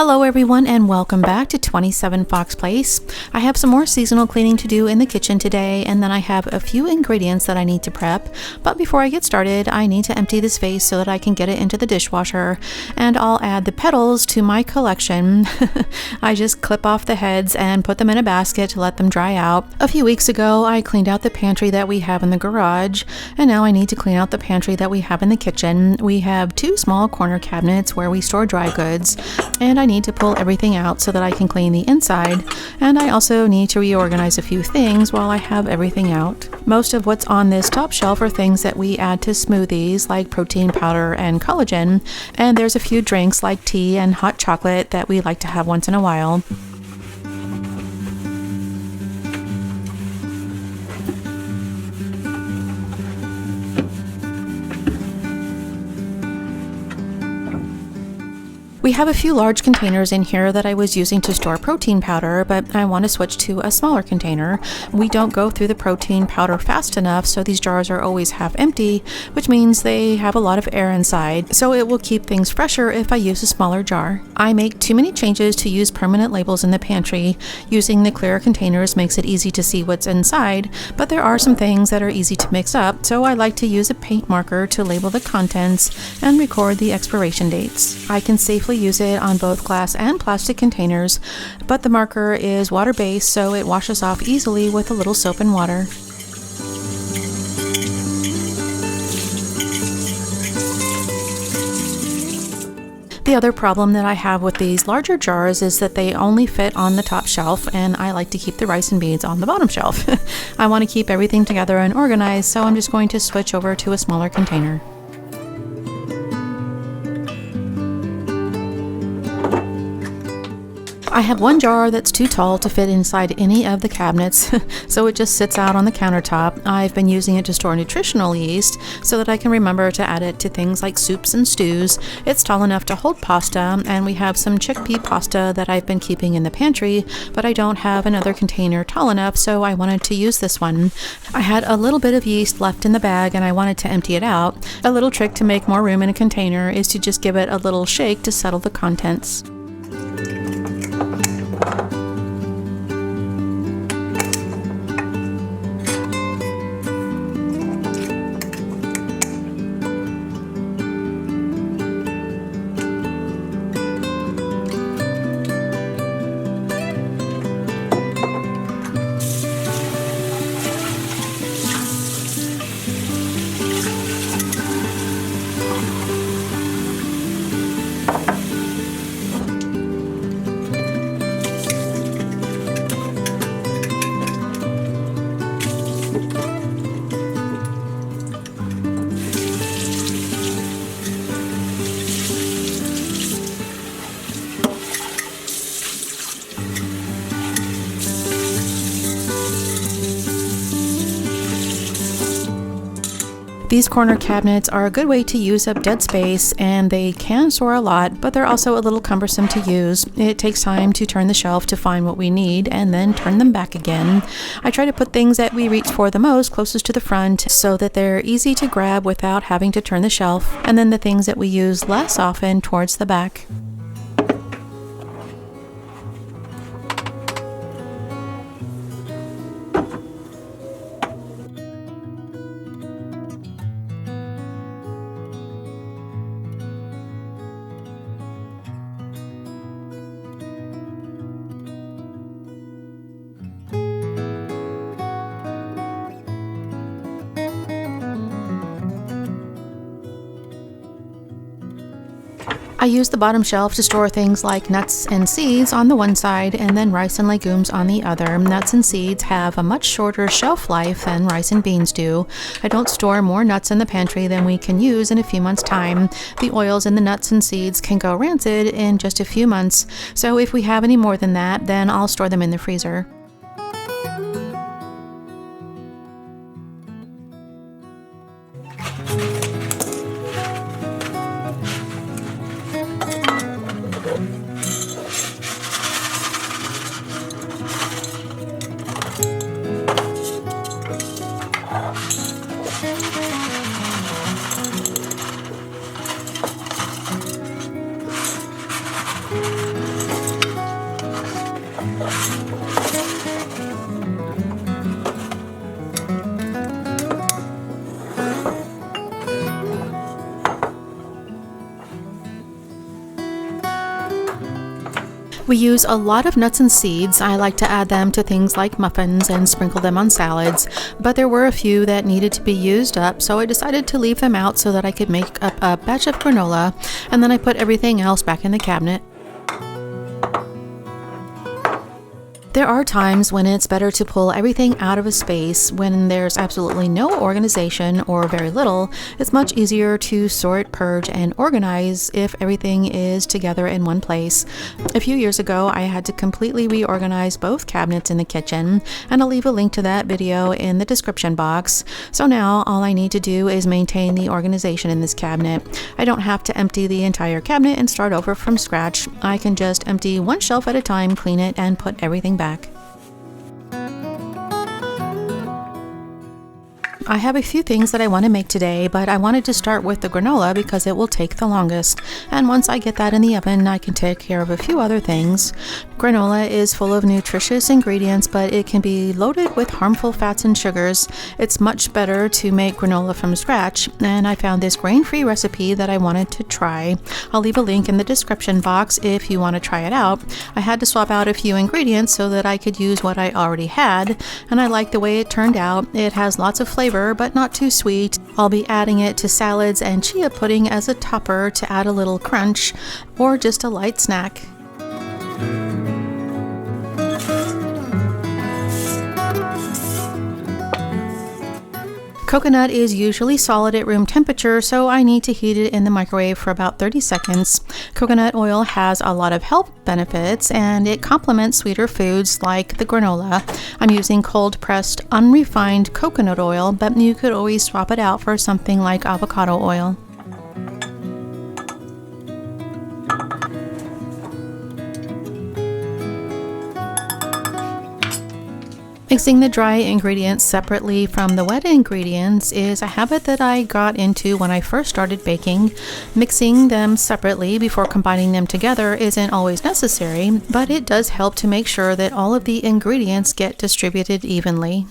Hello everyone and welcome back to 27 Fox Place. I have some more seasonal cleaning to do in the kitchen today, and then I have a few ingredients that I need to prep. But before I get started, I need to empty this vase so that I can get it into the dishwasher, and I'll add the petals to my collection. I just clip off the heads and put them in a basket to let them dry out. A few weeks ago, I cleaned out the pantry that we have in the garage, and now I need to clean out the pantry that we have in the kitchen. We have two small corner cabinets where we store dry goods, and I need to pull everything out so that I can clean the inside, and I also need to reorganize a few things while I have everything out. Most of what's on this top shelf are things that we add to smoothies like protein powder and collagen, and there's a few drinks like tea and hot chocolate that we like to have once in a while. We have a few large containers in here that I was using to store protein powder, but I want to switch to a smaller container. We don't go through the protein powder fast enough, so these jars are always half empty, which means they have a lot of air inside, so it will keep things fresher if I use a smaller jar. I make too many changes to use permanent labels in the pantry. Using the clear containers makes it easy to see what's inside, but there are some things that are easy to mix up, so I like to use a paint marker to label the contents and record the expiration dates. I can safely use it on both glass and plastic containers, but the marker is water-based, so it washes off easily with a little soap and water. The other problem that I have with these larger jars is that they only fit on the top shelf, and I like to keep the rice and beans on the bottom shelf. I want to keep everything together and organized, so I'm just going to switch over to a smaller container. I have one jar that's too tall to fit inside any of the cabinets, so it just sits out on the countertop. I've been using it to store nutritional yeast so that I can remember to add it to things like soups and stews. It's tall enough to hold pasta, and we have some chickpea pasta that I've been keeping in the pantry, but I don't have another container tall enough, so I wanted to use this one. I had a little bit of yeast left in the bag and I wanted to empty it out. A little trick to make more room in a container is to just give it a little shake to settle the contents. These corner cabinets are a good way to use up dead space, and they can store a lot, but they're also a little cumbersome to use. It takes time to turn the shelf to find what we need and then turn them back again. I try to put things that we reach for the most closest to the front so that they're easy to grab without having to turn the shelf, and then the things that we use less often towards the back. I use the bottom shelf to store things like nuts and seeds on the one side and then rice and legumes on the other. Nuts and seeds have a much shorter shelf life than rice and beans do. I don't store more nuts in the pantry than we can use in a few months' time. The oils in the nuts and seeds can go rancid in just a few months, so if we have any more than that, then I'll store them in the freezer. We use a lot of nuts and seeds. I like to add them to things like muffins and sprinkle them on salads, but there were a few that needed to be used up, so I decided to leave them out so that I could make up a batch of granola, and then I put everything else back in the cabinet. There are times when it's better to pull everything out of a space. When there's absolutely no organization or very little, it's much easier to sort, purge, and organize if everything is together in one place. A few years ago, I had to completely reorganize both cabinets in the kitchen, and I'll leave a link to that video in the description box. So now all I need to do is maintain the organization in this cabinet. I don't have to empty the entire cabinet and start over from scratch. I can just empty one shelf at a time, clean it, and put everything back. I have a few things that I want to make today, but I wanted to start with the granola because it will take the longest. And once I get that in the oven, I can take care of a few other things. Granola is full of nutritious ingredients, but it can be loaded with harmful fats and sugars. It's much better to make granola from scratch, and I found this grain-free recipe that I wanted to try. I'll leave a link in the description box if you want to try it out. I had to swap out a few ingredients so that I could use what I already had, and I like the way it turned out. It has lots of flavor, but not too sweet. I'll be adding it to salads and chia pudding as a topper to add a little crunch, or just a light snack. Coconut is usually solid at room temperature, so I need to heat it in the microwave for about 30 seconds. Coconut oil has a lot of health benefits, and it complements sweeter foods like the granola. I'm using cold-pressed, unrefined coconut oil, but you could always swap it out for something like avocado oil. Mixing the dry ingredients separately from the wet ingredients is a habit that I got into when I first started baking. Mixing them separately before combining them together isn't always necessary, but it does help to make sure that all of the ingredients get distributed evenly.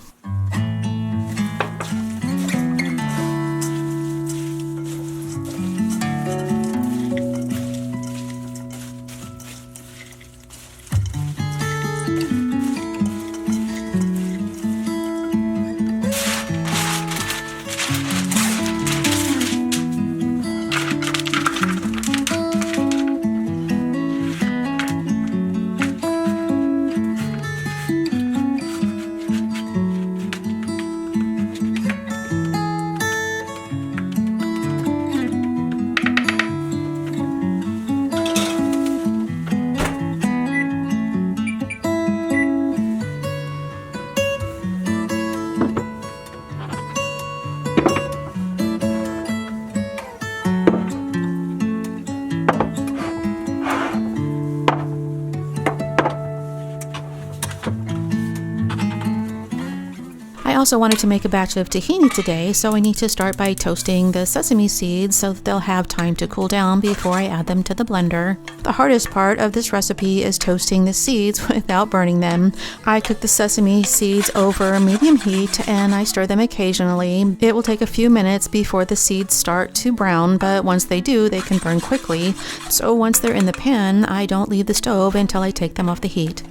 I also wanted to make a batch of tahini today, so I need to start by toasting the sesame seeds so that they'll have time to cool down before I add them to the blender. The hardest part of this recipe is toasting the seeds without burning them. I cook the sesame seeds over medium heat and I stir them occasionally. It will take a few minutes before the seeds start to brown, but once they do, they can burn quickly. So once they're in the pan, I don't leave the stove until I take them off the heat.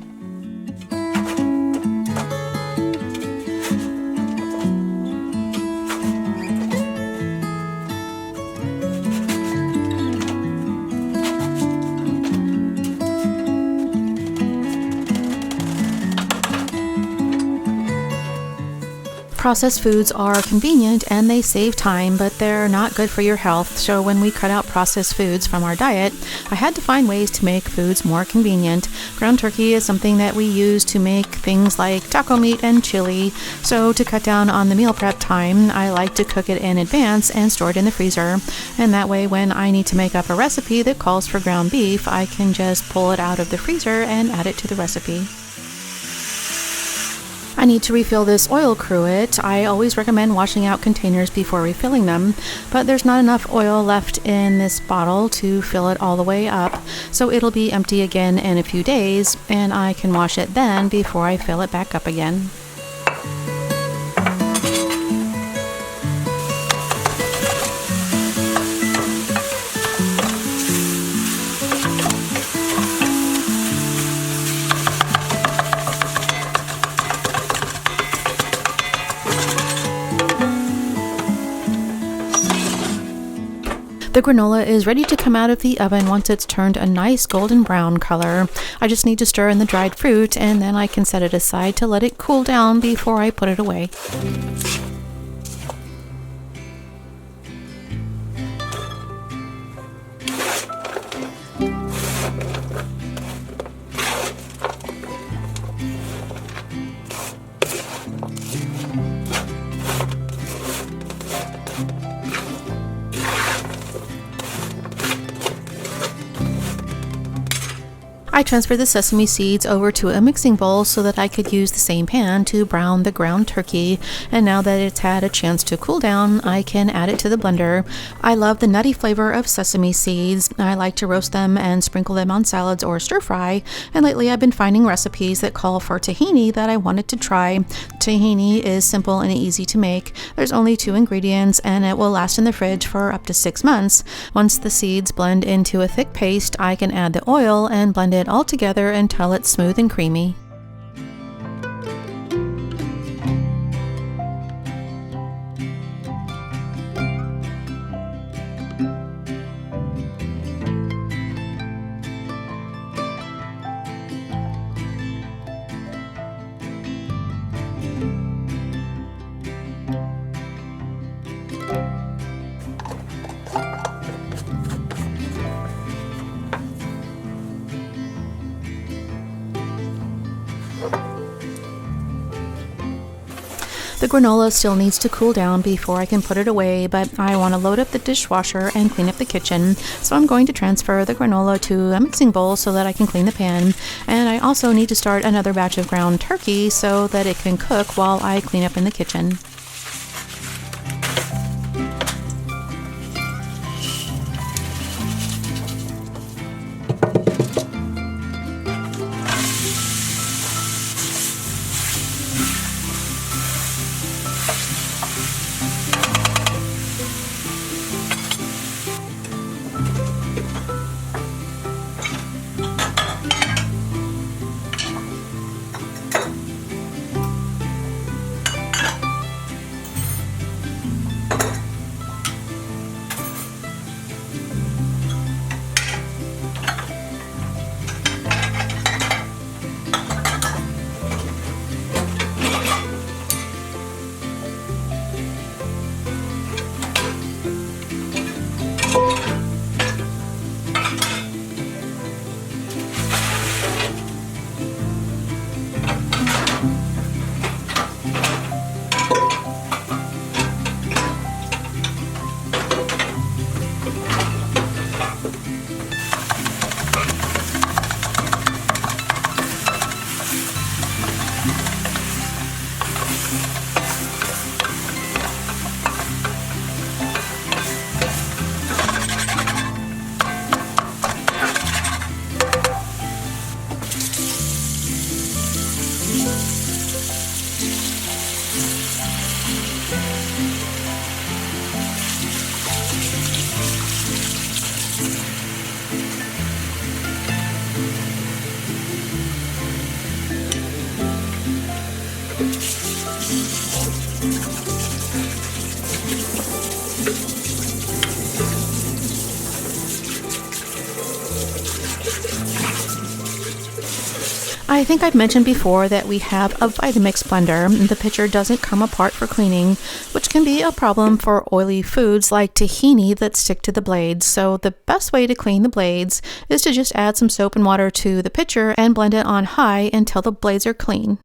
Processed foods are convenient and they save time, but they're not good for your health. So when we cut out processed foods from our diet, I had to find ways to make foods more convenient. Ground turkey is something that we use to make things like taco meat and chili. So to cut down on the meal prep time, I like to cook it in advance and store it in the freezer. And that way, when I need to make up a recipe that calls for ground beef, I can just pull it out of the freezer and add it to the recipe. I need to refill this oil cruet. I always recommend washing out containers before refilling them, but there's not enough oil left in this bottle to fill it all the way up, so it'll be empty again in a few days, and I can wash it then before I fill it back up again. The granola is ready to come out of the oven once it's turned a nice golden brown color. I just need to stir in the dried fruit and then I can set it aside to let it cool down before I put it away. I transferred the sesame seeds over to a mixing bowl so that I could use the same pan to brown the ground turkey, and now that it's had a chance to cool down, I can add it to the blender. I love the nutty flavor of sesame seeds. I like to roast them and sprinkle them on salads or stir fry, and lately I've been finding recipes that call for tahini that I wanted to try. Tahini is simple and easy to make. There's only 2 ingredients and it will last in the fridge for up to 6 months. Once the seeds blend into a thick paste, I can add the oil and blend it all together until it's smooth and creamy. The granola still needs to cool down before I can put it away, but I want to load up the dishwasher and clean up the kitchen, so I'm going to transfer the granola to a mixing bowl so that I can clean the pan. And I also need to start another batch of ground turkey so that it can cook while I clean up in the kitchen. I think I've mentioned before that we have a Vitamix blender. The pitcher doesn't come apart for cleaning, which can be a problem for oily foods like tahini that stick to the blades. So the best way to clean the blades is to just add some soap and water to the pitcher and blend it on high until the blades are clean.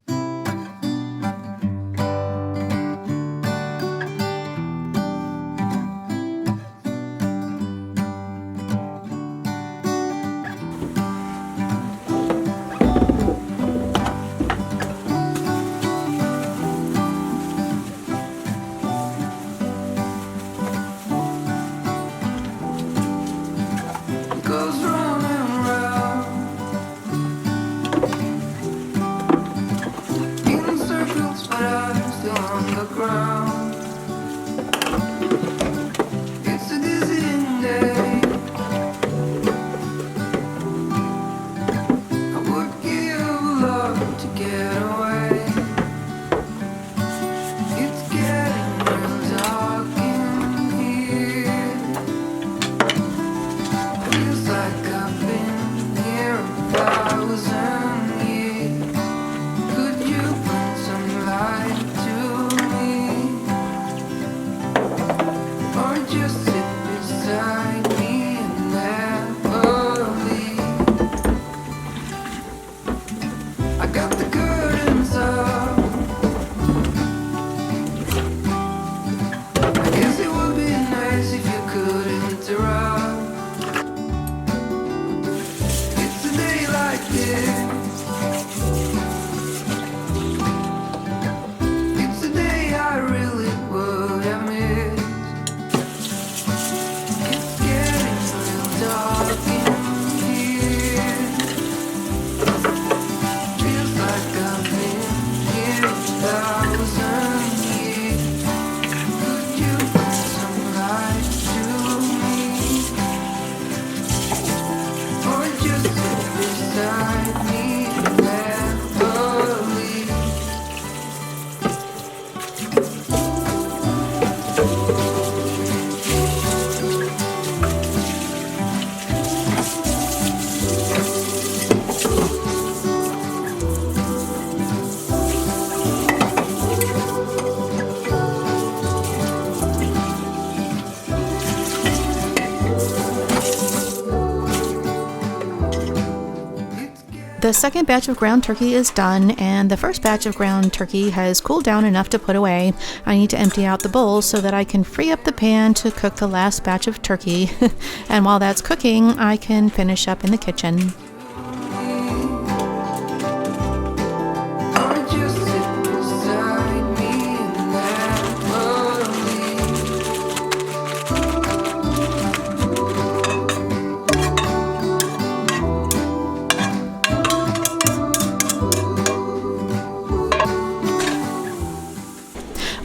The second batch of ground turkey is done, and the first batch of ground turkey has cooled down enough to put away. I need to empty out the bowl so that I can free up the pan to cook the last batch of turkey. And while that's cooking, I can finish up in the kitchen.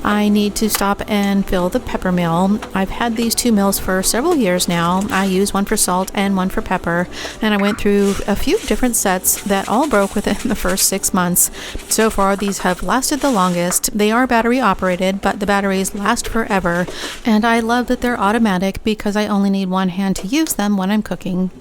I need to stop and fill the pepper mill. I've had these two mills for several years now. I use one for salt and one for pepper, and I went through a few different sets that all broke within the first 6 months. So far, these have lasted the longest. They are battery operated, but the batteries last forever, and I love that they're automatic because I only need one hand to use them when I'm cooking.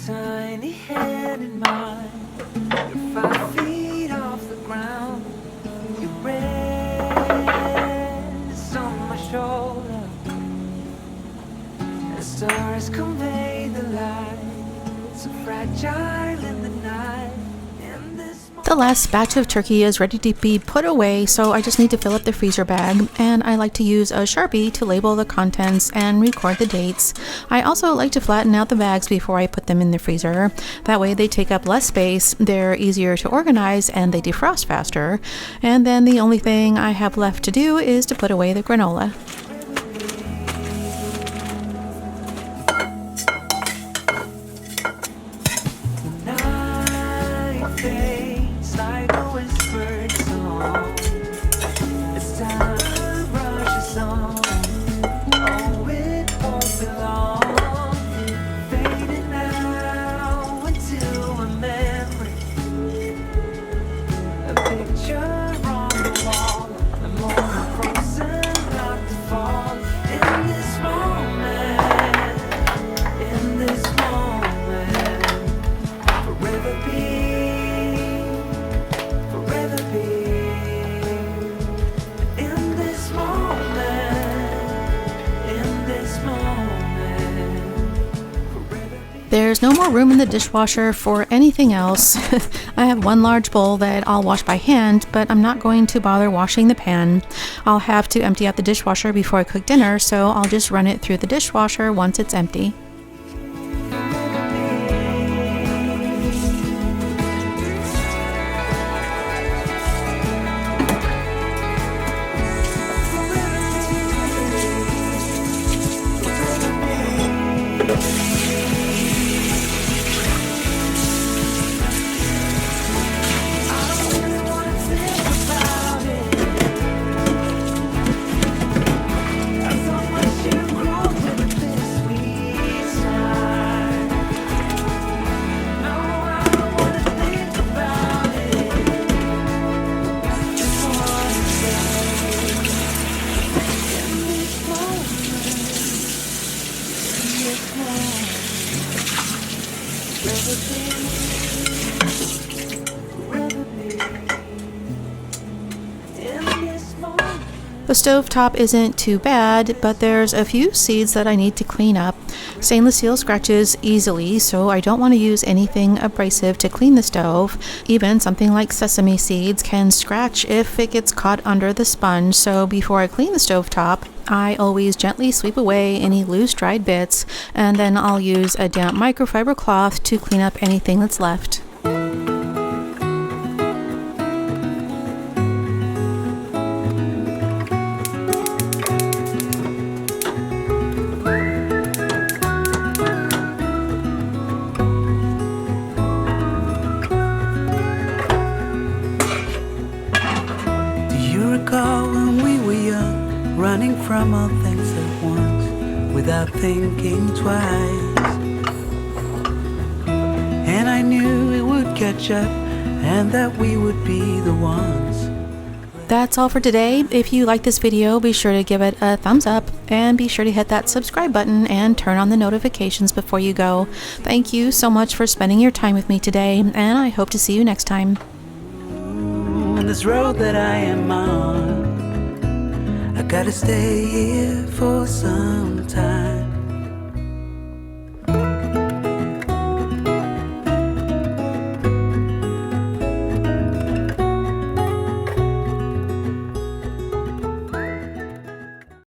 Tiny head in mine, you're 5 feet off the ground. Your breath is on my shoulder. The stars convey the light, so fragile in the night. The last batch of turkey is ready to be put away, so I just need to fill up the freezer bag, and I like to use a Sharpie to label the contents and record the dates. I also like to flatten out the bags before I put them in the freezer. That way they take up less space, they're easier to organize, and they defrost faster. And then the only thing I have left to do is to put away the granola. There's no more room in the dishwasher for anything else. I have one large bowl that I'll wash by hand, but I'm not going to bother washing the pan. I'll have to empty out the dishwasher before I cook dinner, so I'll just run it through the dishwasher once it's empty. The stovetop isn't too bad, but there's a few seeds that I need to clean up. Stainless steel scratches easily, so I don't want to use anything abrasive to clean the stove. Even something like sesame seeds can scratch if it gets caught under the sponge, so before I clean the stovetop, I always gently sweep away any loose dried bits, and then I'll use a damp microfiber cloth to clean up anything that's left. When we were young, running from all things at once, without thinking twice. And I knew it would catch up, and that we would be the ones. That's all for today. If you like this video, be sure to give it a thumbs up and be sure to hit that subscribe button and turn on the notifications before you go. Thank you so much for spending your time with me today, and I hope to see you next time. On this road that I am on, I gotta stay here for some time.